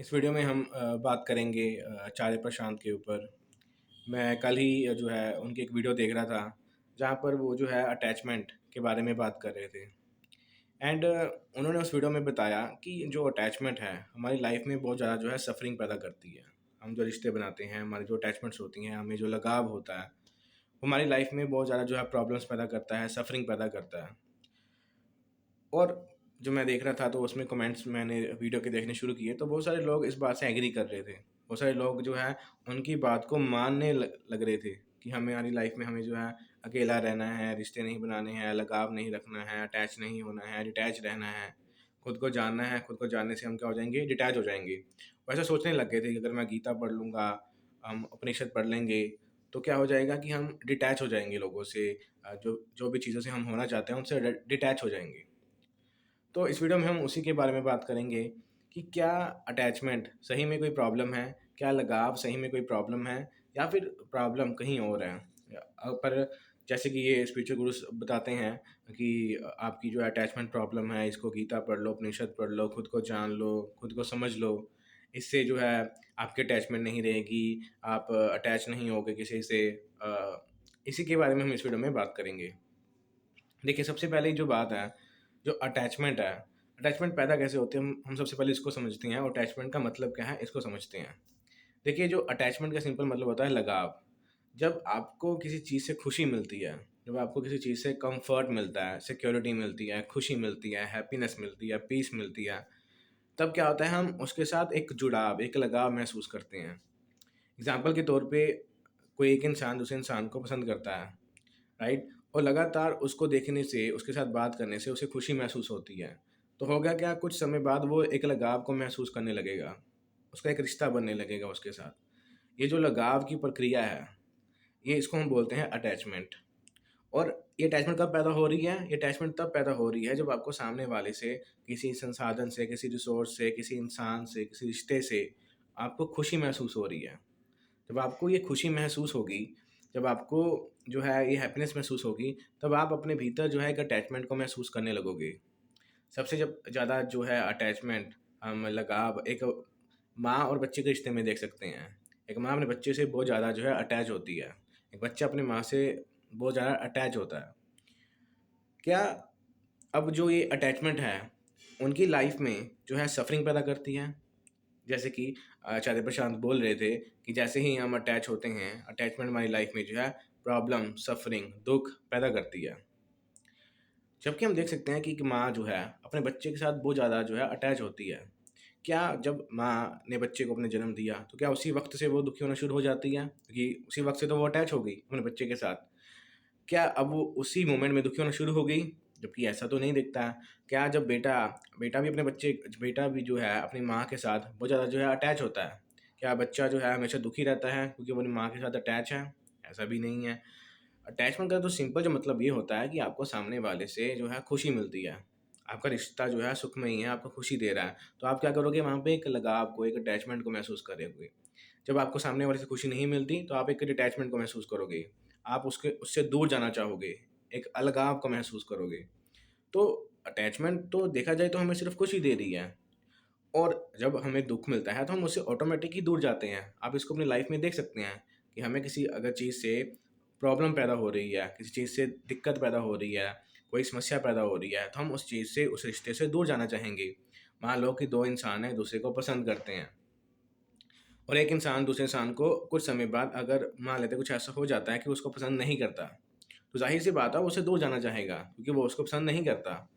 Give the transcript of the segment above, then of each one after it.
इस वीडियो में हम बात करेंगे आचार्य प्रशांत के ऊपर। मैं कल ही जो है उनकी एक वीडियो देख रहा था, जहाँ पर वो जो है अटैचमेंट के बारे में बात कर रहे थे। एंड उन्होंने उस वीडियो में बताया कि जो अटैचमेंट है हमारी लाइफ में बहुत ज़्यादा जो है सफरिंग पैदा करती है। हम जो रिश्ते बनाते हैं, हमारी जो अटैचमेंट्स होती हैं, हमें जो लगाव होता है, वो हमारी लाइफ में बहुत ज़्यादा जो है प्रॉब्लम्स पैदा करता है, सफरिंग पैदा करता है। और जो मैं देख रहा था तो उसमें कमेंट्स मैंने वीडियो के देखने शुरू किए, तो बहुत सारे लोग इस बात से एग्री कर रहे थे। बहुत सारे लोग जो है उनकी बात को मानने लग रहे थे कि हमारी लाइफ में हमें जो है अकेला रहना है, रिश्ते नहीं बनाने हैं, लगाव नहीं रखना है, अटैच नहीं होना है, डिटैच रहना है, खुद को जानना है। खुद को जानने से हम क्या हो जाएंगे, डिटैच हो जाएंगे। वैसे सोचने लग गए थे कि अगर मैं गीता पढ़ लूँगा, हम उपनिषद पढ़ लेंगे, तो क्या हो जाएगा कि हम डिटैच हो जाएंगे लोगों से। जो जो भी चीज़ों से हम होना चाहते हैं उनसे डिटैच हो जाएंगे। तो इस वीडियो में हम उसी के बारे में बात करेंगे कि क्या अटैचमेंट सही में कोई प्रॉब्लम है? क्या लगाव सही में कोई प्रॉब्लम है? या फिर प्रॉब्लम कहीं और है? पर जैसे कि ये स्पिरिचुअल गुरुस बताते हैं कि आपकी जो अटैचमेंट प्रॉब्लम है, इसको गीता पढ़ लो, उपनिषद पढ़ लो, खुद को जान लो, खुद को समझ लो। इससे जो है आपकी अटैचमेंट नहीं रहेगी, आप अटैच नहीं होगे किसी से। इसी के बारे में हम इस वीडियो में बात करेंगे। देखिए, सबसे पहले जो बात है, जो अटैचमेंट पैदा कैसे होते हैं, हम सबसे पहले इसको समझते हैं और अटैचमेंट का मतलब क्या है, इसको समझते हैं। देखिए, जो अटैचमेंट का सिंपल मतलब होता है लगाव। जब आपको किसी चीज़ से खुशी मिलती है, जब आपको किसी चीज़ से कम्फ़र्ट मिलता है, सिक्योरिटी मिलती है, खुशी मिलती है, हैप्पीनेस मिलती है, पीस मिलती है, तब क्या होता है, हम उसके साथ एक जुड़ाव, एक लगाव महसूस करते हैं। एग्ज़ाम्पल के तौर पे कोई एक इंसान दूसरे इंसान को पसंद करता है, राइट? और लगातार उसको देखने से, उसके साथ बात करने से उसे खुशी महसूस होती है। तो होगा क्या, कुछ समय बाद वो एक लगाव को महसूस करने लगेगा। उसका एक रिश्ता बनने लगेगा उसके साथ। ये जो लगाव की प्रक्रिया है, ये इसको हम बोलते हैं अटैचमेंट। और ये अटैचमेंट कब पैदा हो रही है? ये अटैचमेंट तब पैदा हो रही है जब आपको सामने वाले से, किसी संसाधन से, किसी रिसोर्स से, किसी इंसान से, किसी रिश्ते से आपको खुशी महसूस हो रही है। जब आपको ये खुशी महसूस होगी, जब आपको जो है ये हैप्पीनेस महसूस होगी, तब आप अपने भीतर जो है एक अटैचमेंट को महसूस करने लगोगे। सबसे जब ज़्यादा जो है अटैचमेंट, हम लगाव एक माँ और बच्चे के रिश्ते में देख सकते हैं। एक माँ अपने बच्चे से बहुत ज़्यादा जो है अटैच होती है। एक बच्चा अपनी माँ से बहुत ज़्यादा अटैच होता है। क्या अब जो ये अटैचमेंट है, उनकी लाइफ में जो है सफ़रिंग पैदा करती है? जैसे कि आचार्य प्रशांत बोल रहे थे कि जैसे ही हम अटैच होते हैं, अटैचमेंट हमारी लाइफ में जो है प्रॉब्लम, सफरिंग, दुःख पैदा करती है। जबकि हम देख सकते हैं कि एक माँ जो है अपने बच्चे के साथ बहुत ज़्यादा जो है अटैच होती है। क्या जब माँ ने बच्चे को अपने जन्म दिया, तो क्या उसी वक़्त से वो दुखी होना शुरू हो जाती है? क्योंकि उसी वक़्त से तो वो अटैच हो गई अपने बच्चे के साथ। क्या अब वो उसी मोमेंट में दुखी होना शुरू हो गई? जबकि ऐसा तो नहीं दिखता है। क्या जब बेटा बेटा भी जो है अपनी माँ के साथ बहुत ज़्यादा जो है अटैच होता है, क्या बच्चा जो है हमेशा दुखी रहता है क्योंकि वो अपनी माँ के साथ अटैच है? ऐसा भी नहीं है। अटैचमेंट का तो सिंपल जो मतलब ये होता है कि आपको सामने वाले से जो है खुशी मिलती है। आपका रिश्ता जो है सुखमयी है, आपको खुशी दे रहा है। तो आप क्या करोगे, वहाँ पे एक लगाव को, एक अटैचमेंट को महसूस करोगे। जब आपको सामने वाले से खुशी नहीं मिलती, तो आप एक डिटैचमेंट को महसूस करोगे। आप उससे दूर जाना चाहोगे, एक अलगाव को महसूस करोगे। तो अटैचमेंट तो देखा जाए तो हमें सिर्फ़ खुशी दे रही है। और जब हमें दुःख मिलता है तो हम उससे ऑटोमैटिक ही दूर जाते हैं। आप इसको अपनी लाइफ़ में देख सकते हैं कि हमें किसी अगर चीज़ से प्रॉब्लम पैदा हो रही है, किसी चीज़ से दिक्कत पैदा हो रही है, कोई समस्या पैदा हो रही है, तो हम उस चीज़ से, उस रिश्ते से दूर जाना चाहेंगे। मान लो कि 2 इंसान हैं, एक-दूसरे को पसंद करते हैं। और एक इंसान दूसरे इंसान को कुछ समय बाद, अगर मान लेते हैं कुछ ऐसा हो जाता है कि उसको पसंद नहीं करता, तो ज़ाहिर-सी बात है वो उससे दूर जाना चाहेगा क्योंकि वो उसको पसंद नहीं करता।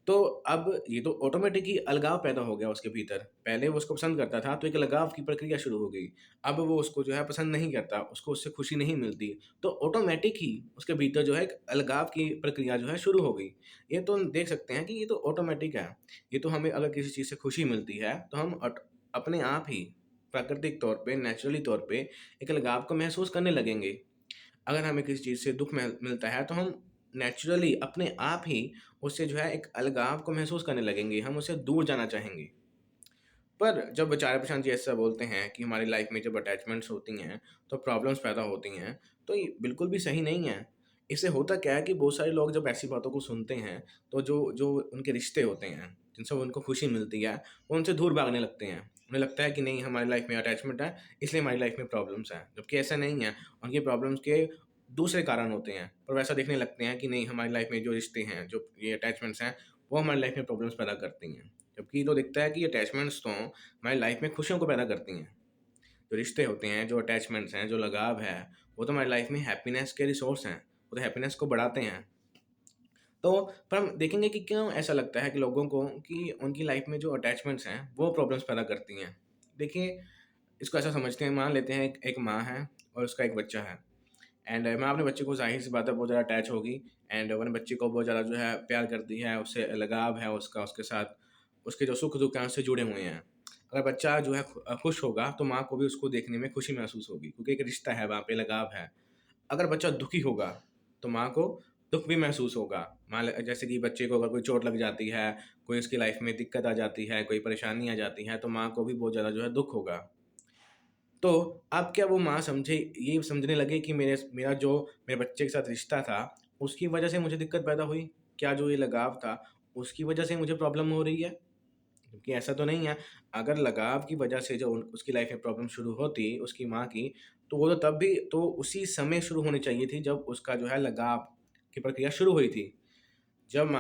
तो अब ये तो ऑटोमेटिक ही अलगाव पैदा हो गया उसके भीतर। पहले वो उसको पसंद करता था तो एक लगाव की प्रक्रिया शुरू हो गई। अब वो उसको जो है पसंद नहीं करता, उसको उससे खुशी नहीं मिलती, तो ऑटोमेटिक ही उसके भीतर जो है एक अलगाव की प्रक्रिया जो है शुरू हो गई। ये तो हम देख सकते हैं कि ये तो ऑटोमेटिक है। ये तो हमें अगर किसी चीज़ से खुशी मिलती है तो हम अपने आप ही प्राकृतिक तौर पे, नेचुरली तौर पे एक लगाव को महसूस करने लगेंगे। अगर हमें किसी चीज़ से दुःख मिलता है तो हम नेचुरली अपने आप ही उससे जो है एक अलगाव को महसूस करने लगेंगे, हम उससे दूर जाना चाहेंगे। पर जब आचार्य प्रशांत जी ऐसा बोलते हैं कि हमारी लाइफ में जब अटैचमेंट्स होती हैं, तो प्रॉब्लम्स पैदा होती हैं, तो ये बिल्कुल भी सही नहीं है। इससे होता क्या है कि बहुत सारे लोग जब ऐसी बातों को सुनते हैं, तो जो जो उनके रिश्ते होते हैं, जिनसे उनको खुशी मिलती है, वो उनसे दूर भागने लगते हैं। उन्हें लगता है कि नहीं हमारी लाइफ में अटैचमेंट है, इसलिए हमारी लाइफ में प्रॉब्लम्स हैं, जबकि ऐसा नहीं है। उनकी प्रॉब्लम्स के दूसरे कारण होते हैं, पर वैसा देखने लगते हैं कि नहीं हमारी लाइफ में जो रिश्ते हैं, जो ये अटैचमेंट्स हैं, वो हमारी लाइफ में प्रॉब्लम्स पैदा करती हैं। जबकि तो दिखता है कि अटैचमेंट्स तो हमारी लाइफ में खुशियों को पैदा करती हैं। जो रिश्ते होते हैं, जो अटैचमेंट्स हैं, जो लगाव है, वो तो हमारी लाइफ में हैप्पीनेस के रिसोर्स हैं, वो तो हैप्पीनेस को बढ़ाते हैं। तो पर हम देखेंगे कि क्यों ऐसा लगता है कि लोगों को कि उनकी लाइफ में जो अटैचमेंट्स हैं, वो प्रॉब्लम्स पैदा करती हैं। देखिए, इसको ऐसा समझते हैं, मान लेते हैं एक माँ है और उसका एक बच्चा है। एंड माँ अपने बच्चे को ज़ाहिर-सी बात है बहुत ज़्यादा अटैच होगी एंड वो अपने बच्चे को बहुत ज़्यादा जो है प्यार करती है, उससे लगाव है उसका उसके साथ, उसके जो सुख-दुःख हैं उससे जुड़े हुए हैं। अगर बच्चा जो है खुश होगा तो माँ को भी उसको देखने में खुशी महसूस होगी क्योंकि एक रिश्ता है वहाँ पे, लगाव है। अगर बच्चा दुखी होगा, तो माँ को दुःख भी महसूस होगा। मान ल जैसे कि बच्चे को अगर कोई चोट लग जाती है, कोई उसकी लाइफ़ में दिक्कत आ जाती है, कोई परेशानी आ जाती है, तो माँ को भी बहुत ज़्यादा जो है दुःख होगा। तो अब क्या वो माँ समझे ये समझने लगे कि मेरा जो मेरे बच्चे के साथ रिश्ता था, उसकी वजह से मुझे दिक्कत पैदा हुई? क्या जो ये लगाव था, उसकी वजह से मुझे प्रॉब्लम हो रही है? क्योंकि ऐसा तो नहीं है। अगर लगाव की वजह से जो उसकी लाइफ में प्रॉब्लम शुरू होती उसकी माँ की, तो वो तो तब भी तो उसी समय शुरू होनी चाहिए थी जब उसका जो है लगाव की प्रक्रिया शुरू हुई थी। जब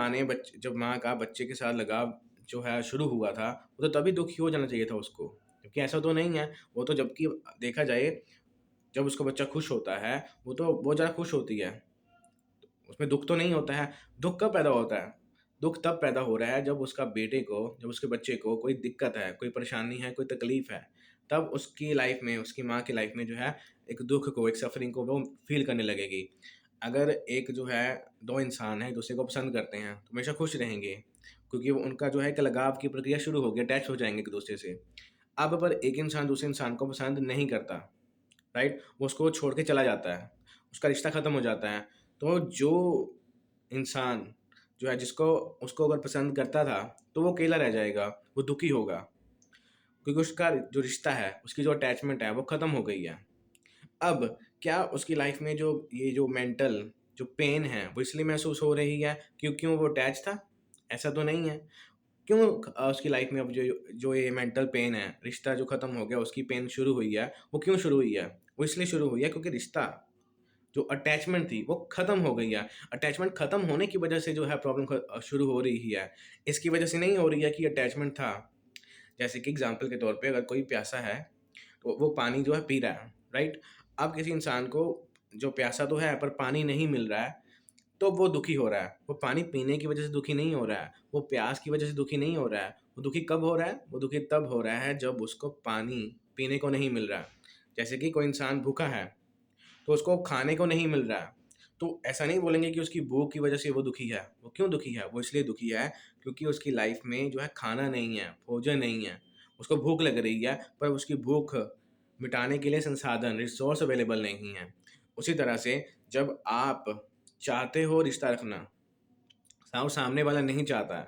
माँ का बच्चे के साथ लगाव जो है शुरू हुआ था, वो तो तभी दुखी हो जाना चाहिए था उसको। क्योंकि ऐसा तो नहीं है, वो तो जबकि देखा जाए जब उसका बच्चा खुश होता है, वो तो बहुत ज़्यादा खुश होती है। उसमें दुःख तो नहीं होता है। दुःख कब पैदा होता है? दुःख तब पैदा हो रहा है जब उसके बच्चे को कोई दिक्कत है, कोई परेशानी है, कोई तकलीफ़ है। तब उसकी लाइफ़ में, उसकी माँ की लाइफ़ में जो है एक दुःख को, एक सफ़रिंग को वो फ़ील करने लगेगी। अगर एक जो है 2 इंसान हैं, एक-दूसरे को पसंद करते हैं, तो हमेशा खुश रहेंगे क्योंकि वो उनका जो है एक लगाव की प्रक्रिया शुरू होगी, अटैच हो जाएँगे एक-दूसरे से। अब पर एक इंसान दूसरे इंसान को पसंद नहीं करता, राइट? वो उसको छोड़ के चला जाता है, उसका रिश्ता ख़त्म हो जाता है। तो जो इंसान जो है जिसको उसको अगर पसंद करता था, तो वो अकेला रह जाएगा, वो दुखी होगा क्योंकि उसका जो रिश्ता है, उसकी जो अटैचमेंट है, वो ख़त्म हो गई है। अब क्या उसकी लाइफ़ में जो ये जो मेंटल जो पेन है, वो इसलिए महसूस हो रही है क्योंकि वो अटैच था? ऐसा तो नहीं है। क्यों उसकी लाइफ़ में अब जो जो ये मेंटल पेन है, रिश्ता जो ख़त्म हो गया, उसकी पेन शुरू हुई है, वो क्यों शुरू हुई है? वो इसलिए शुरू हुई है क्योंकि रिश्ता जो अटैचमेंट थी वो ख़त्म हो गई है। अटैचमेंट ख़त्म होने की वजह से जो है प्रॉब्लम शुरू हो रही है। इसकी वजह से नहीं हो रही है कि अटैचमेंट था। जैसे कि एग्ज़ाम्पल के तौर पे अगर कोई प्यासा है, तो वो पानी जो है पी रहा है, राइट? अब किसी इंसान को जो प्यासा तो है पर पानी नहीं मिल रहा है, तो वो दुखी हो रहा है। वो पानी पीने की वजह से दुखी नहीं हो रहा है, वो प्यास की वजह से दुखी नहीं हो रहा है। वो दुखी कब हो रहा है? वो दुखी तब हो रहा है जब उसको पानी पीने को नहीं मिल रहा है। जैसे कि कोई इंसान भूखा है, तो उसको खाने को नहीं मिल रहा है। तो ऐसा नहीं बोलेंगे कि उसकी भूख की वजह से वो दुखी है। वो क्यों दुखी है? वो इसलिए दुखी है क्योंकि उसकी लाइफ़ में जो है खाना नहीं है, भोजन नहीं है। उसको भूख लग रही है पर उसकी भूख मिटाने के लिए संसाधन, रिसोर्स अवेलेबल नहीं है। उसी तरह से जब आप चाहते हो रिश्ता रखना और सामने वाला नहीं चाहता है,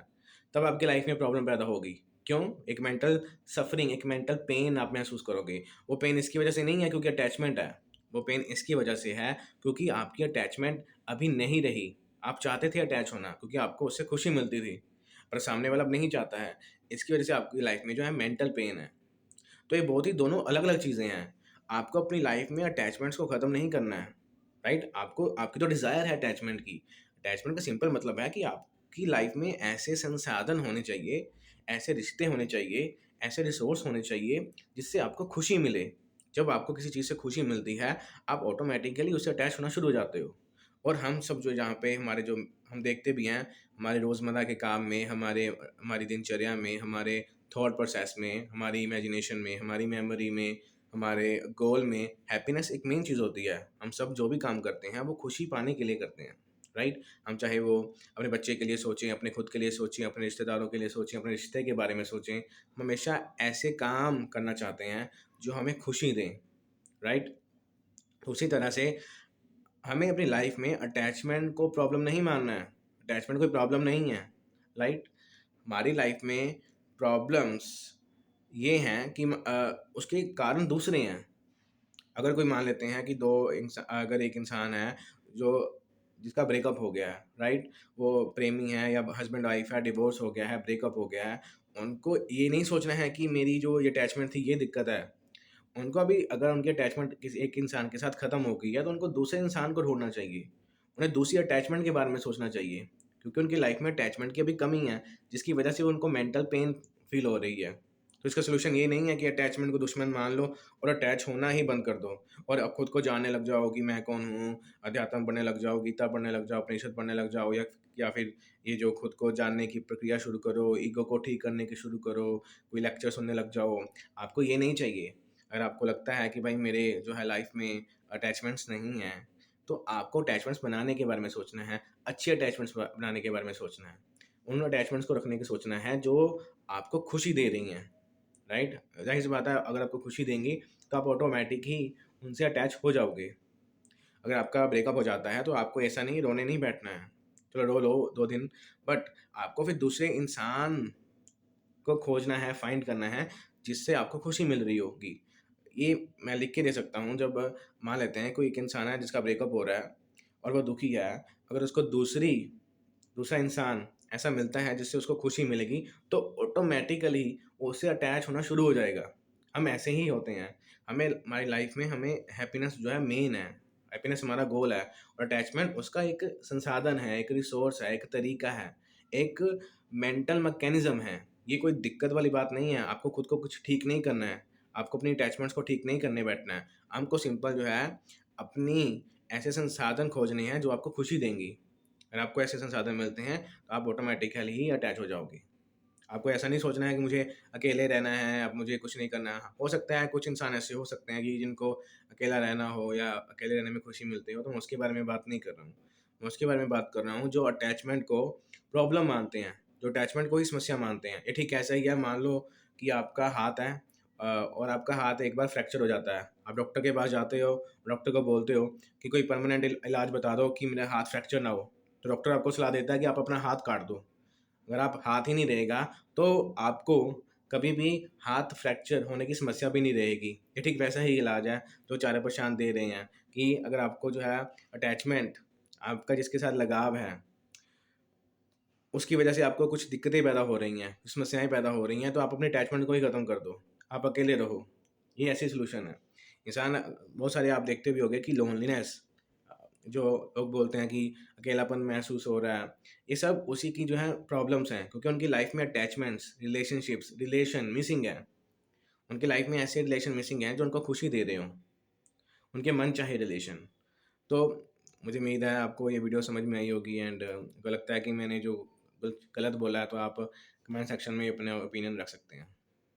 तब आपकी लाइफ में प्रॉब्लम पैदा होगी। क्यों? एक मेंटल सफ़रिंग, एक मेंटल पेन आप महसूस करोगे। वो पेन इसकी वजह से नहीं है क्योंकि अटैचमेंट है। वो पेन इसकी वजह से है क्योंकि आपकी अटैचमेंट अभी नहीं रही। आप चाहते थे अटैच होना क्योंकि आपको उससे खुशी मिलती थी, पर सामने वाला अब नहीं चाहता है। इसकी वजह से आपकी लाइफ में जो है मेंटल पेन है। तो ये बहुत ही दोनों अलग-अलग चीज़ें हैं। आपको अपनी लाइफ में अटैचमेंट्स को ख़त्म नहीं करना है, राइट? आपको आपकी जो डिज़ायर है अटैचमेंट का सिंपल मतलब है कि आपकी लाइफ में ऐसे संसाधन होने चाहिए, ऐसे रिश्ते होने चाहिए, ऐसे रिसोर्स होने चाहिए, जिससे आपको खुशी मिले। जब आपको किसी चीज़ से खुशी मिलती है, आप ऑटोमैटिकली उससे अटैच होना शुरू हो जाते हो। और हम सब जो जहाँ पे हमारे जो हम देखते भी हैं, हमारे रोज़मर्रा के काम में, हमारी दिनचर्या में, हमारे थॉट प्रोसेस में, हमारी इमेजिनेशन में, हमारी मेमोरी में, हमारे गोल में हैप्पीनेस एक मेन चीज़ होती है। हम सब जो भी काम करते हैं, वो खुशी पाने के लिए करते हैं, राइट? हम चाहे वो अपने बच्चे के लिए सोचें, अपने खुद के लिए सोचें, अपने रिश्तेदारों के लिए सोचें, अपने रिश्ते के बारे में सोचें। हम हमेशा ऐसे काम करना चाहते हैं, जो हमें खुशी दें, राइट? उसी तरह से हमें अपनी लाइफ में अटैचमेंट को प्रॉब्लम नहीं मानना है। अटैचमेंट कोई प्रॉब्लम नहीं है, राइट? हमारी लाइफ में प्रॉब्लम्स ये हैं कि उसके कारण दूसरे हैं। अगर कोई मान लेते हैं कि 2 अगर एक इंसान है जो जिसका ब्रेकअप हो गया है, राइट? वो प्रेमी है या हस्बैंड वाइफ है, डिवोर्स हो गया है, ब्रेकअप हो गया है। उनको ये नहीं सोचना है कि मेरी जो ये अटैचमेंट थी ये दिक्कत है। उनको अभी अगर उनकी अटैचमेंट किसी एक इंसान के साथ ख़त्म हो गई है, तो उनको दूसरे इंसान को ढूँढना चाहिए। उन्हें दूसरी अटैचमेंट के बारे में सोचना चाहिए, क्योंकि उनकी लाइफ़ में अटैचमेंट की अभी कमी है, जिसकी वजह से उनको मेंटल पेन फ़ील हो रही है। तो इसका सॉल्यूशन ये नहीं है कि अटैचमेंट को दुश्मन मान लो और अटैच होना ही बंद कर दो और अब खुद को जानने लग जाओ कि मैं कौन हूँ, अध्यात्म पढ़ने लग जाओ, गीता पढ़ने लग जाओ, उपनिषद पढ़ने लग जाओ, या फिर ये जो खुद को जानने की प्रक्रिया शुरू करो, ईगो को ठीक करने की शुरू करो, कोई लेक्चर सुनने लग जाओ। आपको ये नहीं चाहिए। अगर आपको लगता है कि भाई मेरे जो है लाइफ में अटैचमेंट्स नहीं हैं, तो आपको अटैचमेंट्स बनाने के बारे में सोचना है, अच्छी अटैचमेंट्स बनाने के बारे में सोचना है। उन अटैचमेंट्स को रखने की सोचना है जो आपको खुशी दे रही हैं, राइट? ज़ाहिर-सी बात है, अगर आपको खुशी देंगी, तो आप ऑटोमैटिक ही उनसे अटैच हो जाओगे। अगर आपका ब्रेकअप हो जाता है, तो आपको ऐसा नहीं रोने नहीं बैठना है। चलो रो लो 2 दिन, बट आपको फिर दूसरे इंसान को खोजना है, फाइंड करना है, जिससे आपको खुशी मिल रही होगी। ये मैं लिख के दे सकता हूँ। जब मान लेते हैं कोई एक इंसान है जिसका ब्रेकअप हो रहा है और वो दुखी है, अगर उसको दूसरा इंसान ऐसा मिलता है जिससे उसको खुशी मिलेगी, तो ऑटोमैटिकली वो उससे अटैच होना शुरू हो जाएगा। हम ऐसे ही होते हैं। हमारी लाइफ में हमें हैप्पीनेस जो है मेन है। हैप्पीनेस हमारा गोल है और अटैचमेंट उसका एक संसाधन है, एक रिसोर्स है, एक तरीका है, एक मेंटल मैकेनिज़्म है। ये कोई दिक्कत वाली बात नहीं है। आपको खुद को कुछ ठीक नहीं करना है। आपको अपनी अटैचमेंट्स को ठीक नहीं करने बैठना है। हमको सिंपल जो है अपनी ऐसे संसाधन खोजने हैं जो आपको खुशी देंगी। अगर आपको ऐसे संसाधन मिलते हैं, तो आप ऑटोमैटिकली ही अटैच हो जाओगे। आपको ऐसा नहीं सोचना है कि मुझे अकेले रहना है, अब मुझे कुछ नहीं करना है। हो सकता है कुछ इंसान ऐसे हो सकते हैं कि जिनको अकेला रहना हो या अकेले रहने में खुशी मिलती हो, तो मैं उसके बारे में बात नहीं कर रहा हूँ। मैं उसके बारे में बात कर रहा हूँ जो अटैचमेंट को प्रॉब्लम मानते हैं, जो अटैचमेंट को ही समस्या मानते हैं। ये ठीक ऐसा ही है, मान लो कि आपका हाथ है और आपका हाथ एक बार फ्रैक्चर हो जाता है। आप डॉक्टर के पास जाते हो, डॉक्टर को बोलते हो कि कोई परमानेंट इलाज बता दो कि मेरा हाथ फ्रैक्चर ना हो। तो डॉक्टर आपको सलाह देता है कि आप अपना हाथ काट दो। अगर आप हाथ ही नहीं रहेगा, तो आपको कभी भी हाथ फ्रैक्चर होने की समस्या भी नहीं रहेगी। ये ठीक वैसा ही इलाज है जो चारे प्रशांत दे रहे हैं कि अगर आपको जो है अटैचमेंट, आपका जिसके साथ लगाव है, उसकी वजह से आपको कुछ दिक्कतें पैदा हो रही हैं, समस्याएँ पैदा हो रही हैं, तो आप अपने अटैचमेंट को ही ख़त्म कर दो। आप अकेले रहो। ये ऐसी सॉल्यूशन है। इंसान बहुत सारे आप देखते भी होंगे कि लोनलीनेस, जो लोग बोलते हैं कि अकेलापन महसूस हो रहा है, ये सब उसी की जो है प्रॉब्लम्स हैं, क्योंकि उनकी लाइफ में अटैचमेंट्स, रिलेशनशिप्स, रिलेशन मिसिंग है। उनकी लाइफ में ऐसे रिलेशन मिसिंग हैं जो उनको खुशी दे रहे हों, उनके मन चाहे रिलेशन। तो मुझे उम्मीद है आपको ये वीडियो समझ में आई होगी, एंड को लगता है कि मैंने जो गलत बोला है, तो आप कमेंट सेक्शन में अपने ओपिनियन रख सकते हैं।